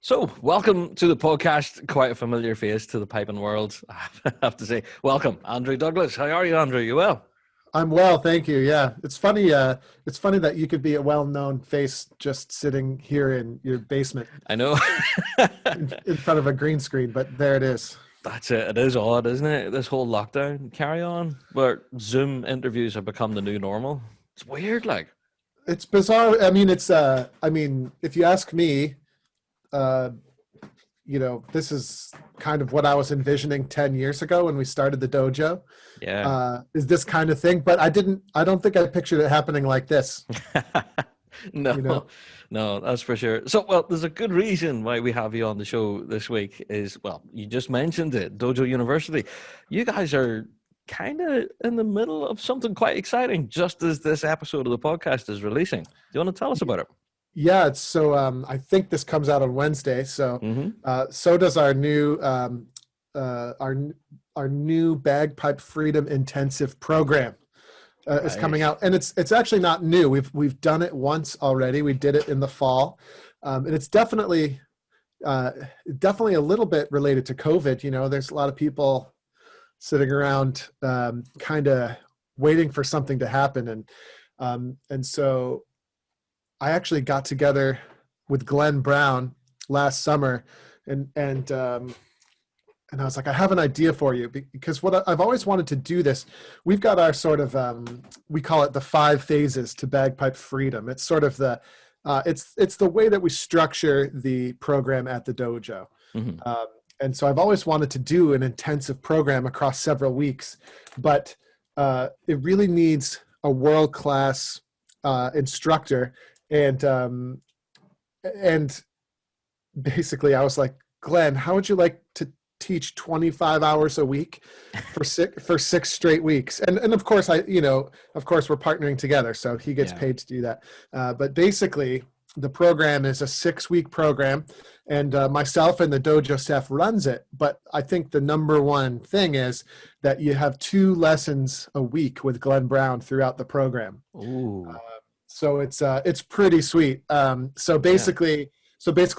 So, welcome to the podcast. Quite a familiar face to the piping world, I have to say. Welcome, Andrew Douglas. How are you, Andrew? You well? I'm well, thank you. Yeah, it's funny. It's funny that you could be a well-known face just sitting here in your basement I know. in front of a green screen, but there it is. That's it. It is odd, isn't it? This whole lockdown carry on, where Zoom interviews have become the new normal. It's weird, like. It's bizarre. I mean, if you ask me, uh, this is kind of what I was envisioning 10 years ago when we started the dojo. Yeah. Is this kind of thing, but I don't think I pictured it happening like this. No, You know, no, that's for sure. So, well, there's a good reason why we have you on the show this week is, well, you just mentioned it, Dojo University. You guys are kind of in the middle of something quite exciting, just as this episode of the podcast is releasing. Do you want to tell us about it? yeah. I think this comes out on Wednesday. So, Mm-hmm. so does our new our new Bagpipe Freedom Intensive program. Is coming Nice. out, and it's actually not new. We've done it once already. We did it in the fall, and it's definitely a little bit related to COVID. There's a lot of people sitting around, kind of waiting for something to happen, and so I actually got together with Glenn Brown last summer, and I was like, I have an idea for you, because I've always wanted to do this. We've got our sort of, we call it the 5 phases to bagpipe freedom. It's sort of it's the way that we structure the program at the dojo. Mm-hmm. And so I've always wanted to do an intensive program across several weeks, but it really needs a world-class instructor. And basically I was like, Glenn, how would you like to teach 25 hours a week for 6 straight weeks? And of course of course we're partnering together, so he gets Yeah. paid to do that. But basically the program is a 6-week program, and myself and the dojo staff runs it. But I think the number one thing is that you have 2 lessons a week with Glenn Brown throughout the program. Ooh. So it's pretty sweet. So Yeah. basically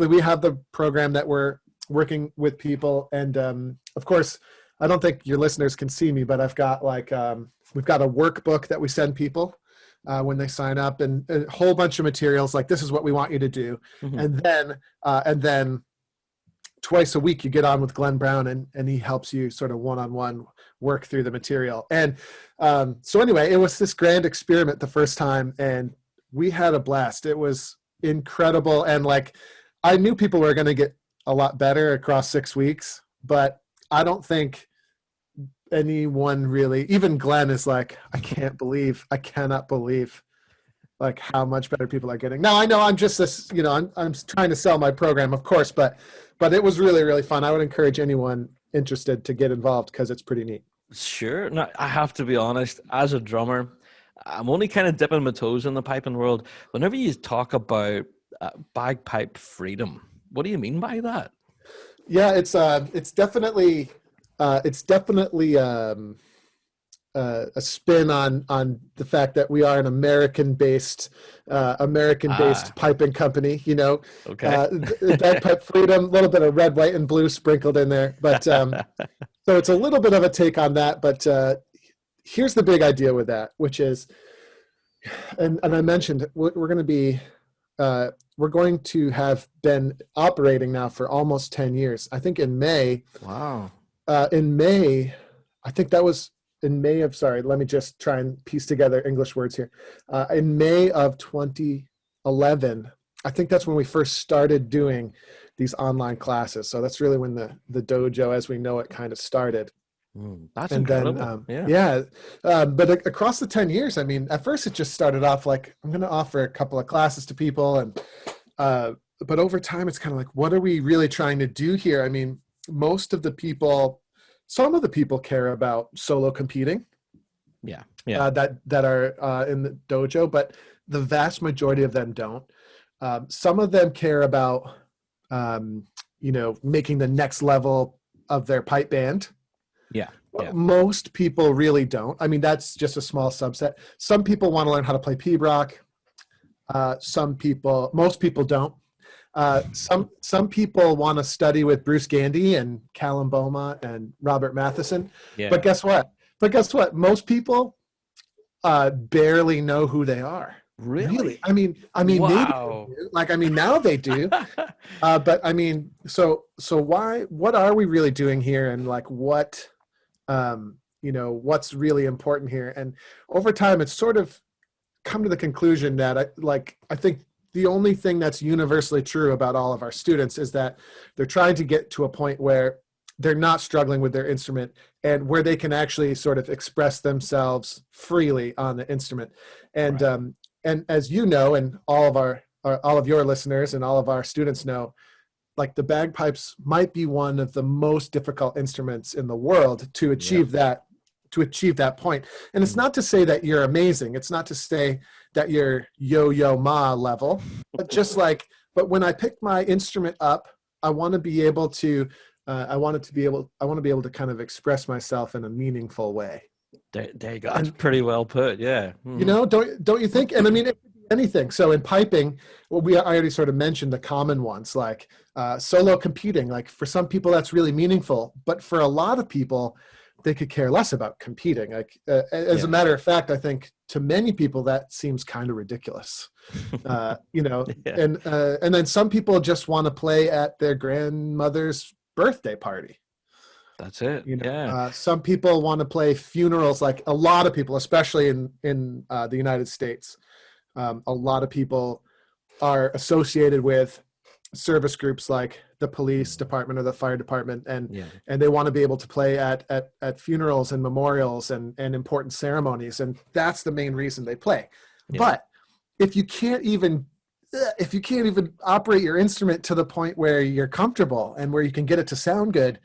we have the program that we're working with people, and of course I don't think your listeners can see me, but I've got we've got a workbook that we send people when they sign up, and a whole bunch of materials like, this is what we want you to do. Mm-hmm. And then twice a week you get on with Glenn Brown, and he helps you sort of one-on-one work through the material. And so anyway, it was this grand experiment the first time, and we had a blast. It was incredible, and I knew people were going to get a lot better across 6 weeks, but I don't think anyone really, even Glenn is like, I cannot believe how much better people are getting. Now I know I'm just this, I'm trying to sell my program, of course, but it was really, really fun. I would encourage anyone interested to get involved, because it's pretty neat. Sure. Now, I have to be honest, as a drummer, I'm only kind of dipping my toes in the piping world. Whenever you talk about bagpipe freedom, what do you mean by that? Yeah, it's definitely a spin on the fact that we are an American-based Ah, piping company. okay. The bagpipe freedom, a little bit of red, white, and blue sprinkled in there, but so it's a little bit of a take on that. But here's the big idea with that, which is, and I mentioned we're going to have been operating now for almost 10 years. I think Wow. in May, I think that was in May of, sorry, let me just try and piece together English words here. In May of 2011, I think that's when we first started doing these online classes. So that's really when the dojo as we know it kind of started. That's And then, incredible. Yeah. but across the 10 years, I mean, at first it just started off like, I'm going to offer a couple of classes to people. But over time, it's kind of like, what are we really trying to do here? I mean, some of the people care about solo competing, Yeah. Yeah. that are in the dojo, but the vast majority of them don't. Some of them care about, making the next level of their pipe band. Yeah. Yeah. Most people really don't. I mean, that's just a small subset. Some people want to learn how to play pibroch. Most people don't. Some people want to study with Bruce Gandy and Callum Boma and Robert Matheson, Yeah. but guess what? Most people barely know who they are. Really? I mean, maybe they Wow. do. Like, I mean, now they do. But I mean, so what are we really doing here? And like, what, what's really important here? And over time, it's sort of come to the conclusion that I think the only thing that's universally true about all of our students is that they're trying to get to a point where they're not struggling with their instrument and where they can actually sort of express themselves freely on the instrument. And, Right. And as you know, and all of your listeners and all of our students know, like the bagpipes might be one of the most difficult instruments in the world to achieve that point. And it's not to say that you're amazing. It's not to say that you're yo-yo ma level, but when I pick my instrument up, I want to be able to be able to kind of express myself in a meaningful way. There you go. That's pretty well put. Yeah. You know, don't you think? And I mean, it could be anything. So in piping, I already sort of mentioned the common ones, like solo competing. Like for some people, that's really meaningful, but for a lot of people, they could care less about competing. Like as a matter of fact, I think to many people that seems kind of ridiculous. And then some people just want to play at their grandmother's birthday party. That's it. Some people want to play funerals, like a lot of people, especially in the United States. A lot of people are associated with service groups like the police department or the fire department, and they want to be able to play at funerals and memorials and important ceremonies, and that's the main reason they play. But if you can't even operate your instrument to the point where you're comfortable and where you can get it to sound good,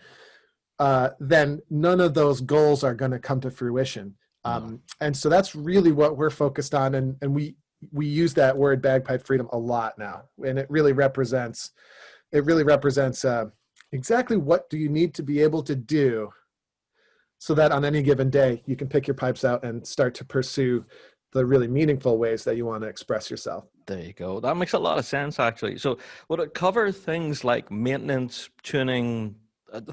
then none of those goals are going to come to fruition. And so that's really what we're focused on. And we use that word bagpipe freedom a lot now. And it really represents exactly what do you need to be able to do so that on any given day, you can pick your pipes out and start to pursue the really meaningful ways that you want to express yourself. There you go. That makes a lot of sense, actually. So would it cover things like maintenance, tuning,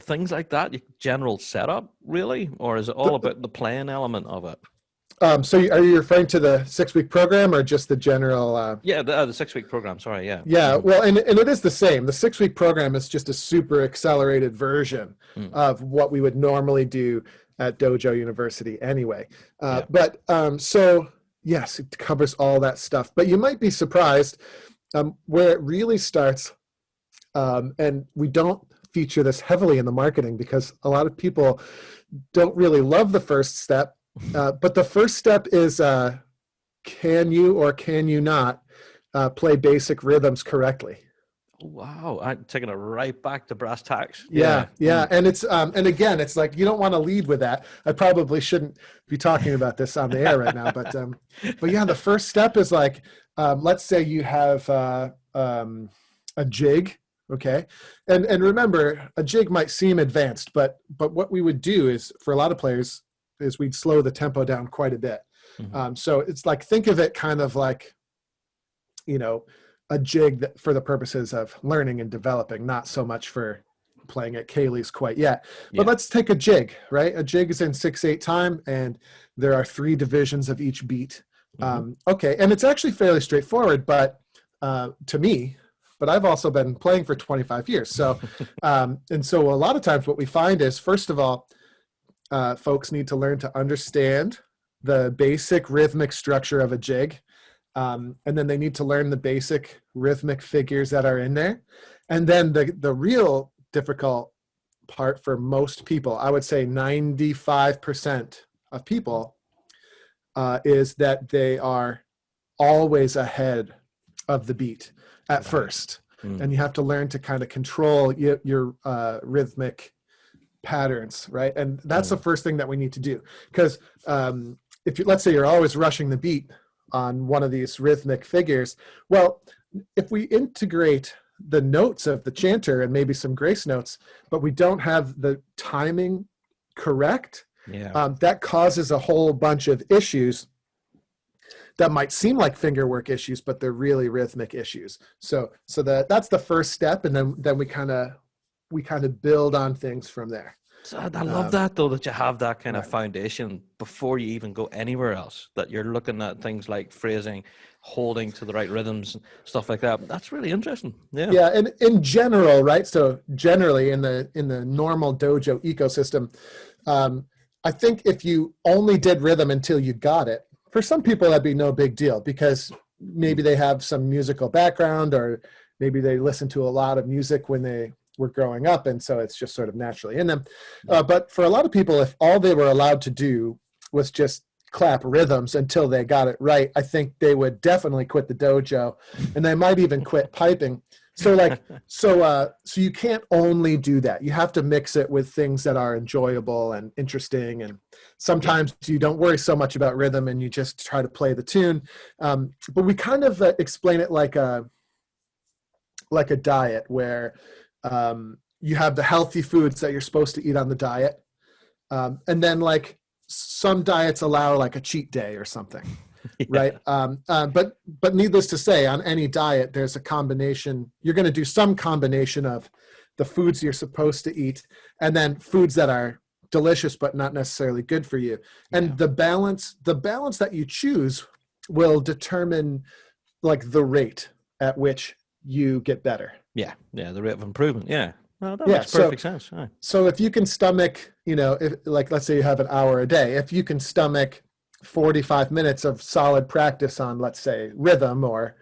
things like that, your general setup, really? Or is it all about the playing element of it? So are you referring to the 6-week program or just the general? The 6-week program. Sorry, yeah. Yeah, well, and it is the same. The 6-week program is just a super accelerated version of what we would normally do at Dojo University anyway. So yes, it covers all that stuff. But you might be surprised where it really starts, and we don't feature this heavily in the marketing because a lot of people don't really love the first step. But the first step is, can you or can you not play basic rhythms correctly? Wow, I'm taking it right back to brass tacks. Yeah. And it's and again, it's like you don't want to lead with that. I probably shouldn't be talking about this on the air right now, but yeah, the first step is like, let's say you have a jig. Okay. And remember, a jig might seem advanced, but what we would do is, for a lot of players, is we'd slow the tempo down quite a bit. So it's like, think of it kind of like, a jig that for the purposes of learning and developing, not so much for playing at Kaylee's quite yet. But let's take a jig, right? A jig is in 6/8 time, and there are 3 divisions of each beat. Okay. And it's actually fairly straightforward, but to me, but I've also been playing for 25 years. So, and so a lot of times what we find is, first of all, folks need to learn to understand the basic rhythmic structure of a jig. And then they need to learn the basic rhythmic figures that are in there. And then the real difficult part for most people, I would say 95% of people, is that they are always ahead of the beat at first. And you have to learn to kind of control your rhythmic patterns, right? And that's the first thing that we need to do. Because let's say you're always rushing the beat on one of these rhythmic figures, well, if we integrate the notes of the chanter and maybe some grace notes, but we don't have the timing correct, that causes a whole bunch of issues that might seem like finger work issues, but they're really rhythmic issues. So that's the first step, and then we kind of build on things from there. So I love that, though, that you have that kind of Right. foundation before you even go anywhere else, that you're looking at things like phrasing, holding to the right rhythms, stuff like that. That's really interesting. Yeah. Yeah, and in general, right? So generally in the normal dojo ecosystem, I think if you only did rhythm until you got it, for some people that'd be no big deal because maybe they have some musical background, or maybe they listen to a lot of music when they were growing up, and so it's just sort of naturally in them. But for a lot of people, if all they were allowed to do was just clap rhythms until they got it right, I think they would definitely quit the dojo, and they might even quit piping. So you can't only do that. You have to mix it with things that are enjoyable and interesting. And sometimes you don't worry so much about rhythm and you just try to play the tune. But we kind of explain it like a diet where you have the healthy foods that you're supposed to eat on the diet. And then like some diets allow like a cheat day or something. Yeah. Right. But needless to say, on any diet, there's a combination. You're going to do some combination of the foods you're supposed to eat and then foods that are delicious but not necessarily good for you. And the balance that you choose will determine like the rate at which you get better. Yeah. The rate of improvement. Yeah. Well, that makes perfect sense. Right. So if you can stomach, like let's say you have an hour a day, if you can stomach 45 minutes of solid practice on, let's say, rhythm or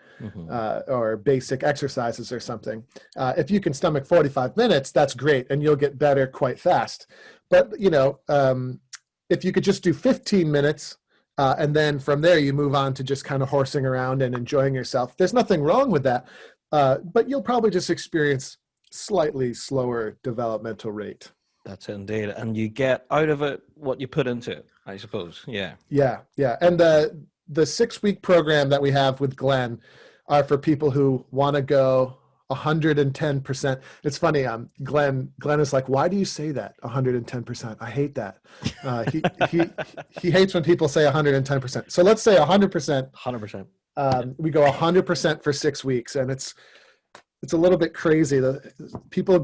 basic exercises or something. If you can stomach 45 minutes, that's great, and you'll get better quite fast. But, if you could just do 15 minutes, and then from there you move on to just kind of horsing around and enjoying yourself, there's nothing wrong with that. But you'll probably just experience slightly slower developmental rate. That's it indeed. And you get out of it what you put into it, I suppose. Yeah. And the 6-week program that we have with Glenn are for people who want to go 110%. It's funny. Glenn is like, why do you say that 110%? I hate that. He hates when people say 110%. So let's say 100%. 100%. We go 100% for 6 weeks, and it's a little bit crazy. People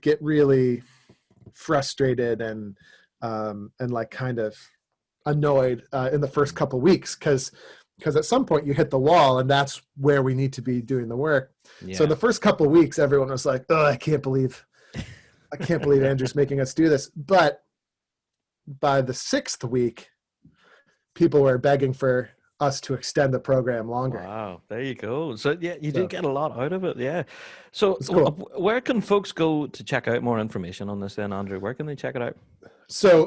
get really frustrated and like kind of annoyed in the first couple of weeks because at some point you hit the wall, and that's where we need to be doing the work. Yeah. So the first couple of weeks, everyone was like, "Oh, I can't believe Andrew's making us do this." But by the 6th week, people were begging for us to extend the program longer. Wow, there you go. So yeah, you do get a lot out of it. Yeah. So cool. Where can folks go to check out more information on this then, Andrew? Where can they check it out? So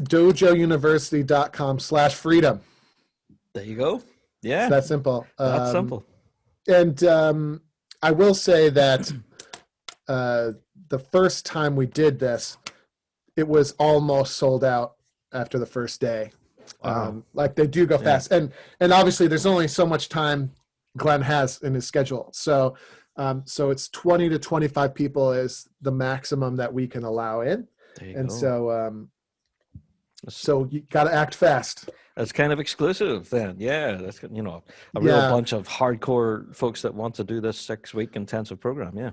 dojouniversity.com/freedom. There you go. Yeah. It's that simple. That's simple. And I will say that the first time we did this, it was almost sold out after the first day. Wow. Like they do go fast, and obviously there's only so much time Glenn has in his schedule. So it's 20 to 25 people is the maximum that we can allow in, and go. So you got to act fast. That's kind of exclusive then. Yeah, that's a real bunch of hardcore folks that want to do this 6-week intensive program. Yeah.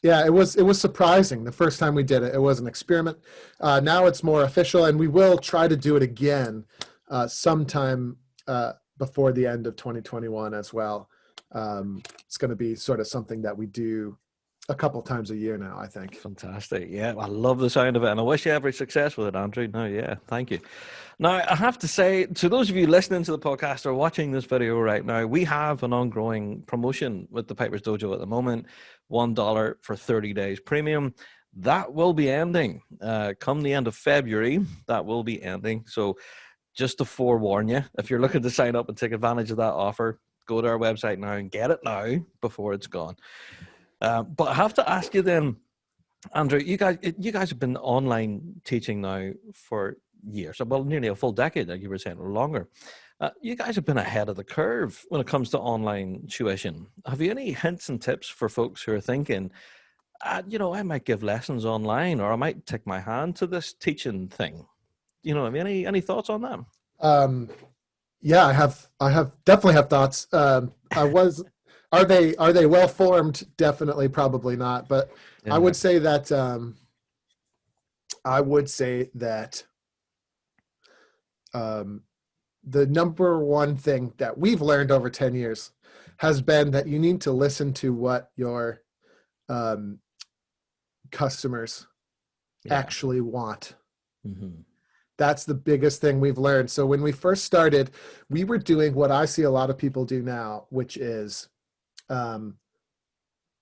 Yeah, it was surprising the first time we did it. It was an experiment. Now it's more official, and we will try to do it again sometime before the end of 2021 as well. It's going to be sort of something that we do a couple times a year now, I think. Fantastic. Yeah, I love the sound of it, and I wish you every success with it, Andrew. No, yeah, thank you. Now, I have to say, to those of you listening to the podcast or watching this video right now, we have an ongoing promotion with the Piper's Dojo at the moment, $1 for 30 days premium. That will be ending come the end of February. That will be ending. So just to forewarn you, if you're looking to sign up and take advantage of that offer, go to our website now and get it now before it's gone. But I have to ask you then, Andrew, you guys have been online teaching now for years, well, nearly a full decade, like you were saying, or longer. You guys have been ahead of the curve when it comes to online tuition. Have you any hints and tips for folks who are thinking, I might give lessons online, or I might take my hand to this teaching thing? Have you any thoughts on that? Yeah, I have definitely have thoughts. I was, are they well formed? Definitely, probably not. But I Yeah. would say that I would say that um, the number one thing that we've learned over 10 years has been that you need to listen to what your um, customers Yeah. actually want. Hmm. That's the biggest thing we've learned. So when we first started, we were doing what I see a lot of people do now, which is, um,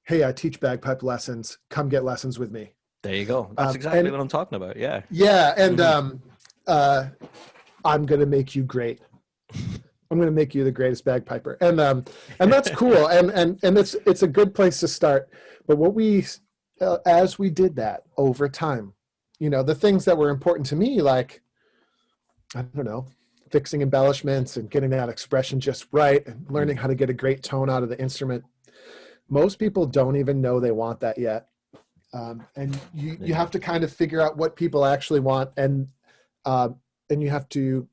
hey, I teach bagpipe lessons. Come get lessons with me. There you go. That's exactly And what I'm talking about. Yeah. yeah, and Hmm. uh, I'm going to make you great. I'm going to make you the greatest bagpiper, and that's cool, and it's a good place to start. But what we, as we did that over time, the things that were important to me, like, I don't know, fixing embellishments and getting that expression just right, and learning how to get a great tone out of the instrument. Most people don't even know they want that yet, and you Yeah. have to kind of figure out what people actually want, uh, and you have to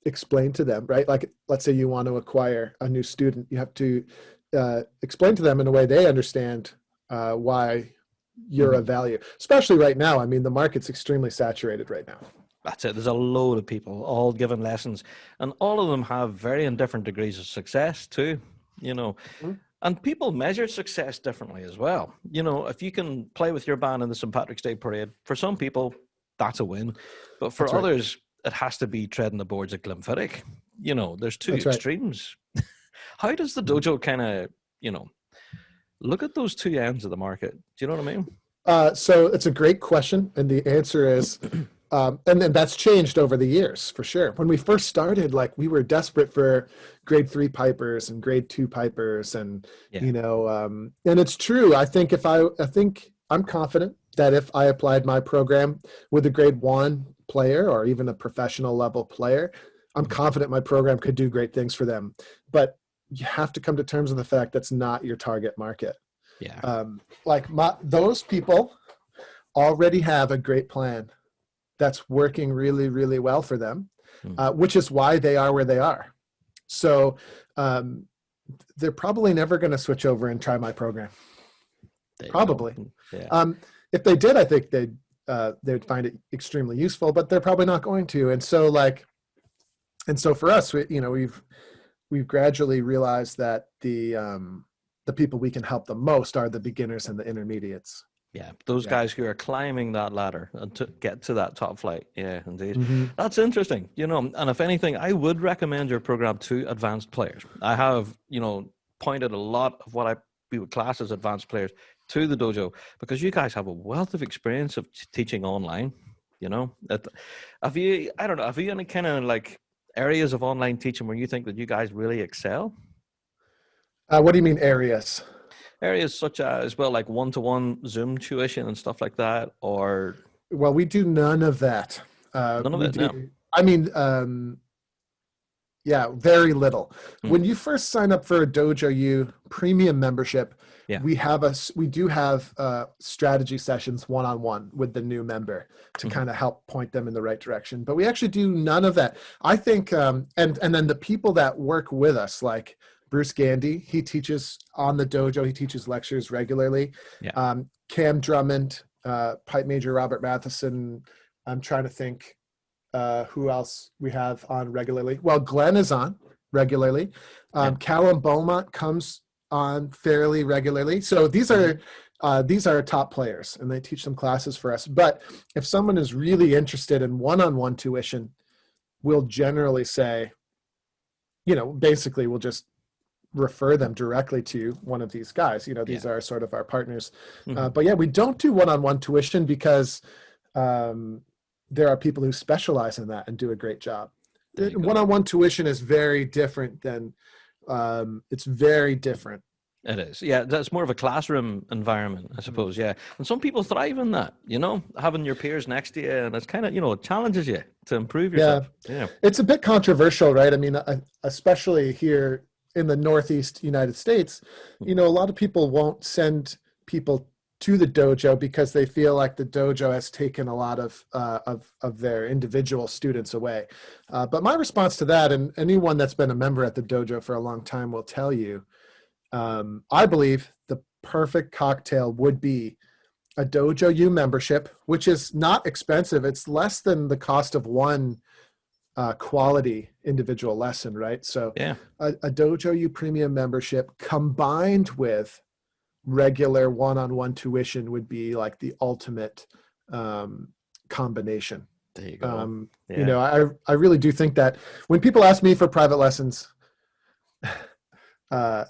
explain to them, right? Like, let's say you want to acquire a new student, you have to explain to them in a way they understand why you're Hmm. of value, especially right now. I mean, the market's extremely saturated right now. That's it. There's a load of people all giving lessons, and all of them have varying different degrees of success too. You know, Mhm. and people measure success differently as well. If you can play with your band in the St. Patrick's Day parade, for some people, that's a win. But for That's right. others, it has to be treading the boards at Glenfiddich. There's two That's right. extremes. How does the Mhm. dojo kind of, you know, look at those two ends of the market? Do you know what I mean? So it's a great question, and the answer is, and then that's changed over the years for sure. When we first started, like, we were desperate for grade 3 pipers and grade 2 pipers, and Yeah. and it's true. I think I'm confident that if I applied my program with a grade 1 player or even a professional level player, I'm Mhm. confident my program could do great things for them. But you have to come to terms with the fact that's not your target market. Yeah. Like, those people already have a great plan that's working really, really well for them, Mhm. which is why they are where they are. So um, they're probably never going to switch over and try my program. There you go. Probably. Yeah. Um, if they did, I think they'd find it extremely useful, but they're probably not going to. And so for us, we've gradually realized that the people we can help the most are the beginners and the intermediates. Yeah, those Yeah. guys who are climbing that ladder and to get to that top flight. Yeah, indeed. Hmm. That's interesting. And if anything, I would recommend your program to advanced players. I have, pointed a lot of what we would class as advanced players to the dojo because you guys have a wealth of experience of teaching online. Have you, I don't know, have you any kind of like areas of online teaching where you think that you guys really excel? What do you mean areas? Areas such as, well, like one-to-one Zoom tuition and stuff like that, or Well, we do none of that. none of We it? No. do. I mean, yeah, very little. Mm, When you first sign up for a Dojo U premium membership, yeah. we do have strategy sessions one on one with the new member to Hmm. kind of help point them in the right direction. But we actually do none of that. I think, and then the people that work with us, like Bruce Gandy, he teaches on the dojo. He teaches lectures regularly. Yeah. Cam Drummond, Pipe Major Robert Matheson. I'm trying to think who else we have on regularly. Well, Glenn is on regularly. Yeah. Callum Beaumont comes on fairly regularly. So Hmm. these are top players, and they teach some classes for us. But if someone is really interested in one-on-one tuition, we'll generally say, basically we'll just refer them directly to one of these guys. These Yeah. are sort of our partners. Hmm. But yeah, we don't do one-on-one tuition because um, there are people who specialize in that and do a great job. There you go. One-on-one tuition is very different than it's very different. It is. Yeah, that's more of a classroom environment, I Mhm. suppose. Yeah. And some people thrive in that, having your peers next to you, and it's kind of, it challenges you to improve Yeah, yourself. Yeah. it's a bit controversial, right? I mean, especially here in the Northeast United States, a lot of people won't send people to the dojo because they feel like the dojo has taken a lot of their individual students away. But my response to that, and anyone that's been a member at the dojo for a long time will tell you, I believe the perfect cocktail would be a Dojo U membership, which is not expensive. It's less than the cost of one quality individual lesson, right? So Yeah. a Dojo U premium membership combined with regular one-on-one tuition would be like the ultimate combination. There you go. You know, I really do think that when people ask me for private lessons, I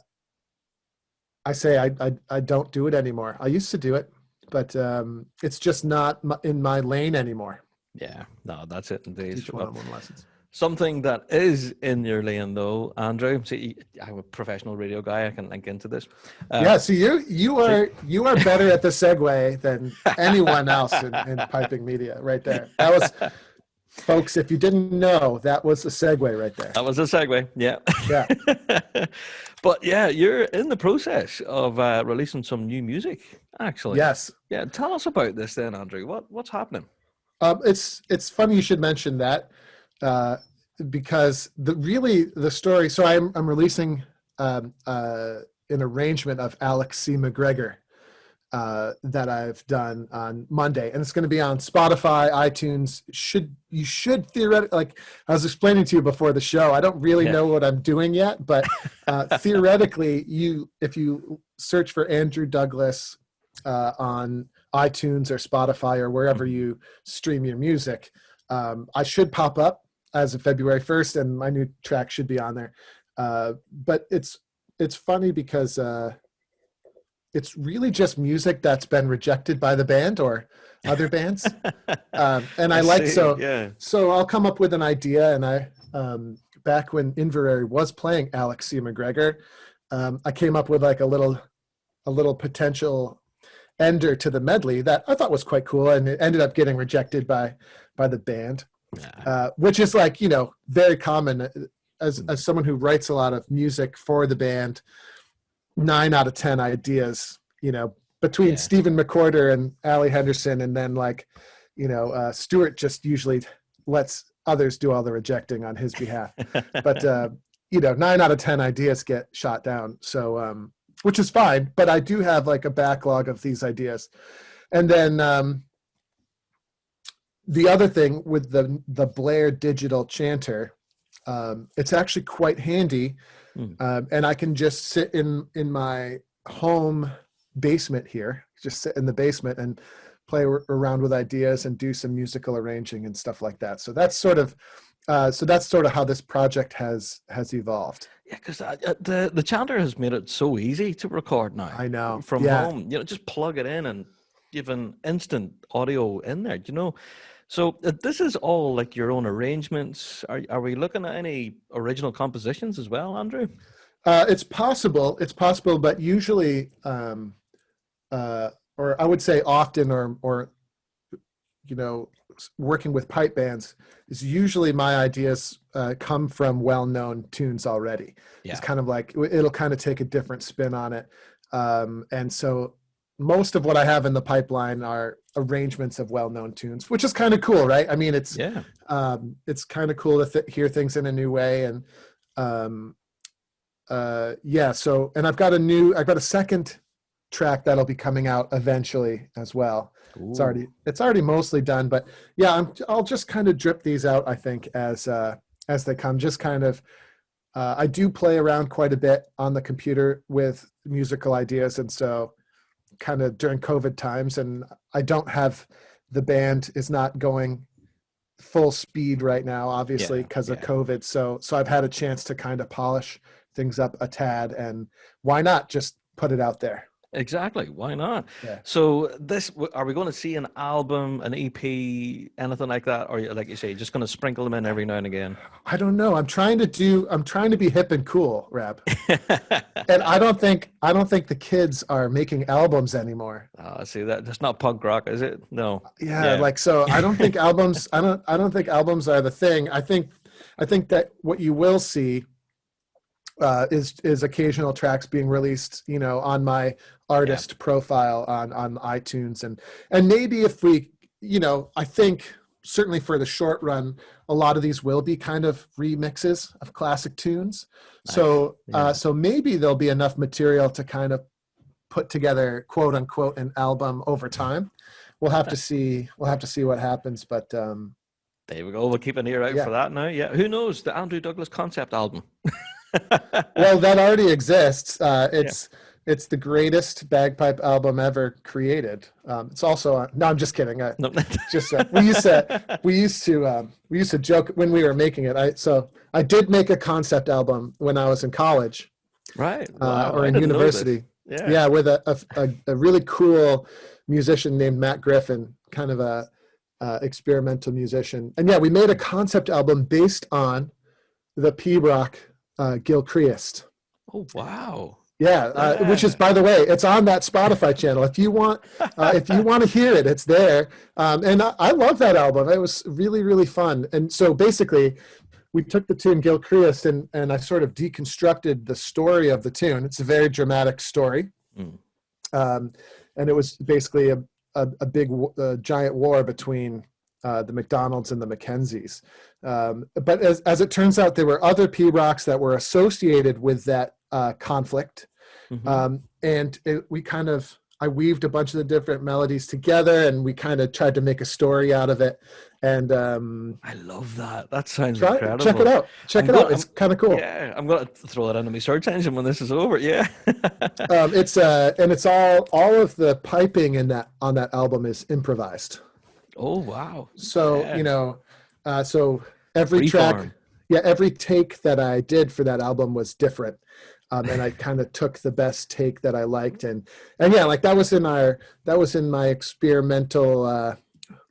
say I don't do it anymore. I used to do it, but it's just not in my lane anymore. Yeah, no, that's it indeed. Teach one-on-one lessons. Something that is in your lane, though, Andrew. See, I'm a professional radio guy. I can link into this. Yeah, so you are better at the segue than anyone else in piping media, right there. That was, folks. If you didn't know, that was a segue right there. That was a segue. Yeah. Yeah. But yeah, you're in the process of releasing some new music, actually. Yes. Yeah. Tell us about this, then, Andrew. What's happening? It's funny you should mention that. Because the story. So I'm releasing an arrangement of Alex C. McGregor that I've done on Monday, and it's going to be on Spotify, iTunes. You should theoretically, like I was explaining to you before the show, I don't really know what I'm doing yet, but theoretically, if you search for Andrew Douglas on iTunes or Spotify or wherever you stream your music, I should pop up as of February 1st, and my new track should be on there. But it's funny because it's really just music that's been rejected by the band or other bands. And I like, so I'll come up with an idea, and I back when Inverary was playing Alex C. McGregor, I came up with like a little potential ender to the medley that I thought was quite cool, and it ended up getting rejected by the band. Which is like, you know, very common as someone who writes a lot of music for the band. 9 out of 10 ideas, you know, between Stephen McCorder and Allie Henderson, and then like, you know, Stuart just usually lets others do all the rejecting on his behalf. But you know, 9 out of 10 ideas get shot down. So which is fine, but I do have like a backlog of these ideas. And then the other thing with the Blair digital chanter, it's actually quite handy, and I can just sit in my home basement here, just sit in the basement and play around with ideas and do some musical arranging and stuff like that. So that's sort of how this project has evolved. Yeah, because the chanter has made it so easy to record now. I know, from home. You know, just plug it in and give an instant audio in there. You know. So this is all like your own arrangements. Are we looking at any original compositions as well, Andrew? It's possible, but usually, or I would say often, or you know, working with pipe bands is usually my ideas come from well-known tunes already. Yeah. It's kind of like it'll kind of take a different spin on it, and so most of what I have in the pipeline are arrangements of well-known tunes, which is kind of cool, right? I mean, it's kind of cool to hear things in a new way, and So, and I've got a second track that'll be coming out eventually as well. Ooh. It's already mostly done, but yeah, I'll just kind of drip these out, I think, as they come. Just kind of, I do play around quite a bit on the computer with musical ideas, and so kind of during COVID times, and I don't have, the band is not going full speed right now, obviously, because of COVID. So I've had a chance to kind of polish things up a tad, and why not just put it out there? Exactly. Why not? Yeah. So are we going to see an album, an EP, anything like that? Or like you say, just going to sprinkle them in every now and again? I don't know. I'm trying to be hip and cool, Rab. And I don't think the kids are making albums anymore. See, that's not punk rock, is it? No. Yeah. Like, so I don't think albums, I don't think albums are the thing. I think that what you will see, is occasional tracks being released, on my artist profile on iTunes, and maybe if we, I think certainly for the short run, a lot of these will be kind of remixes of classic tunes. Nice. So Yeah. so maybe there'll be enough material to kind of put together, quote unquote, an album over time. We'll have to see. We'll have to see what happens, but. There we go. We'll keep an ear out for that now. Yeah. Who knows? The Andrew Douglas concept album. Well, that already exists. It's the greatest bagpipe album ever created. It's also no, I'm just kidding. No. Just we used to joke when we were making it. I did make a concept album when I was in college, right? Wow. Or in university. Yeah, with a really cool musician named Matt Griffin, kind of a experimental musician. And yeah, we made a concept album based on the P-Rock Gilchrist. Oh wow! Yeah, which is, by the way, it's on that Spotify channel. If you want to hear it, it's there. And I love that album. It was really, really fun. And so basically, we took the tune Gilchrist and I sort of deconstructed the story of the tune. It's a very dramatic story, and it was basically a big, giant war between the McDonald's and the Mackenzies. But as it turns out, there were other P-Rocks that were associated with that conflict. And I weaved a bunch of the different melodies together, and we kind of tried to make a story out of it. And I love that. That sounds incredible. Check it out. It's kind of cool. Yeah, I'm going to throw it into my search engine when this is over. Yeah. It's all of the piping on that album is improvised. Oh wow! So so every track, every take that I did for that album was different, and I kind of took the best take that I liked, and yeah, like that was in my experimental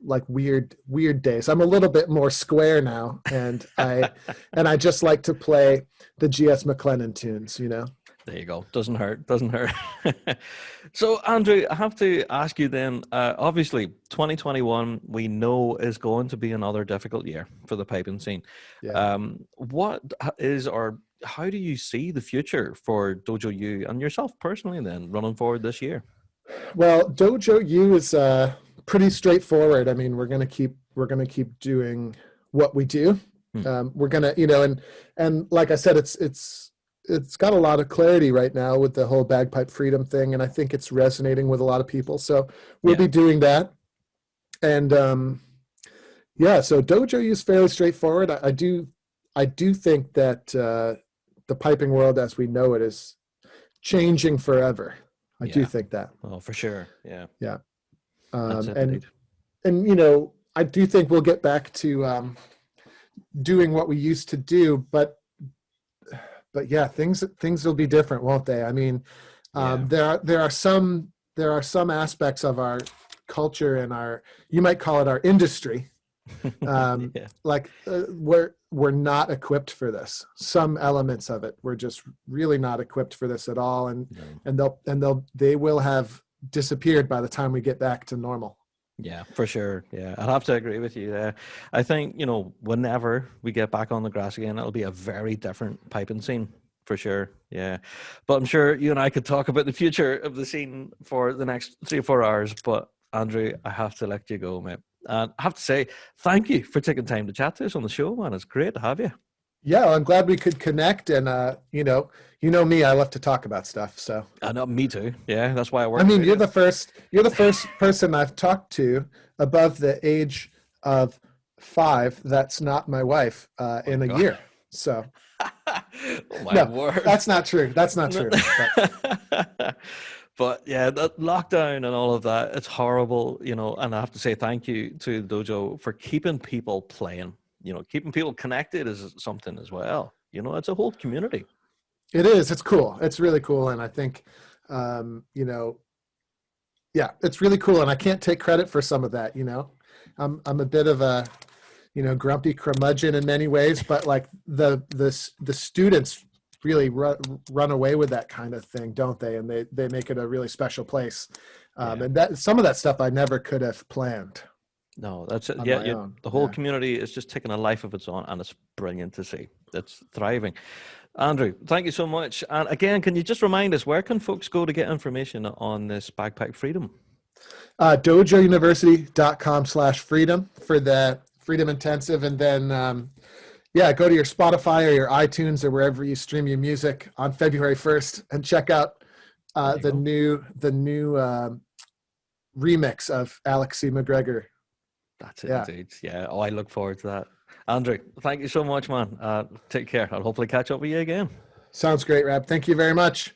like weird days. I'm a little bit more square now, and I just like to play the G.S. McLennan tunes, There you go. Doesn't hurt. So, Andrew, I have to ask you then, obviously, 2021, we know is going to be another difficult year for the piping scene. Yeah. How do you see the future for Dojo U and yourself personally then, running forward this year? Well, Dojo U is pretty straightforward. I mean, we're gonna keep doing what we do. We're gonna, and like I said, it's got a lot of clarity right now with the whole bagpipe freedom thing, and I think it's resonating with a lot of people. So we'll be doing that. And so Dojo U is fairly straightforward. I do think that the piping world as we know it is changing forever. I do think that. Oh, for sure. Yeah. Yeah. And I do think we'll get back to doing what we used to do, but yeah, things will be different, won't they? I mean, there are some aspects of our culture and you might call it our industry, like we're not equipped for this. Some elements of it, we're just really not equipped for this at all, and they will have disappeared by the time we get back to normal. Yeah, for sure. Yeah, I'll have to agree with you there. I think, whenever we get back on the grass again, it'll be a very different piping scene, for sure. Yeah. But I'm sure you and I could talk about the future of the scene for the next 3 or 4 hours. But Andrew, I have to let you go, mate. And I have to say, thank you for taking time to chat to us on the show, man. It's great to have you. Yeah, well, I'm glad we could connect, and you know me, I love to talk about stuff. So I know, me too. Yeah, that's why I work. I mean, you're the first person I've talked to above the age of 5 that's not my wife in a year. So word. That's not true. That's not true. But yeah, that lockdown and all of that, it's horrible, and I have to say thank you to Dojo for keeping people playing. Keeping people connected is something as well. It's a whole community. It is. It's cool. It's really cool. And I think, it's really cool. And I can't take credit for some of that. I'm a bit of a, grumpy curmudgeon in many ways, but like the students really run away with that kind of thing, don't they? And they make it a really special place. And that some of that stuff I never could have planned. No, that's it. Yeah, the whole community is just taking a life of its own, and it's brilliant to see. It's thriving. Andrew, thank you so much. And again, can you just remind us, where can folks go to get information on this Backpack Freedom? dojouniversity.com/freedom for the Freedom Intensive. And then, go to your Spotify or your iTunes or wherever you stream your music on February 1st and check out the new remix of Alex C. McGregor. That's it, indeed. Yeah. Oh, I look forward to that. Andrew, thank you so much, man. Take care. I'll hopefully catch up with you again. Sounds great, Rab. Thank you very much.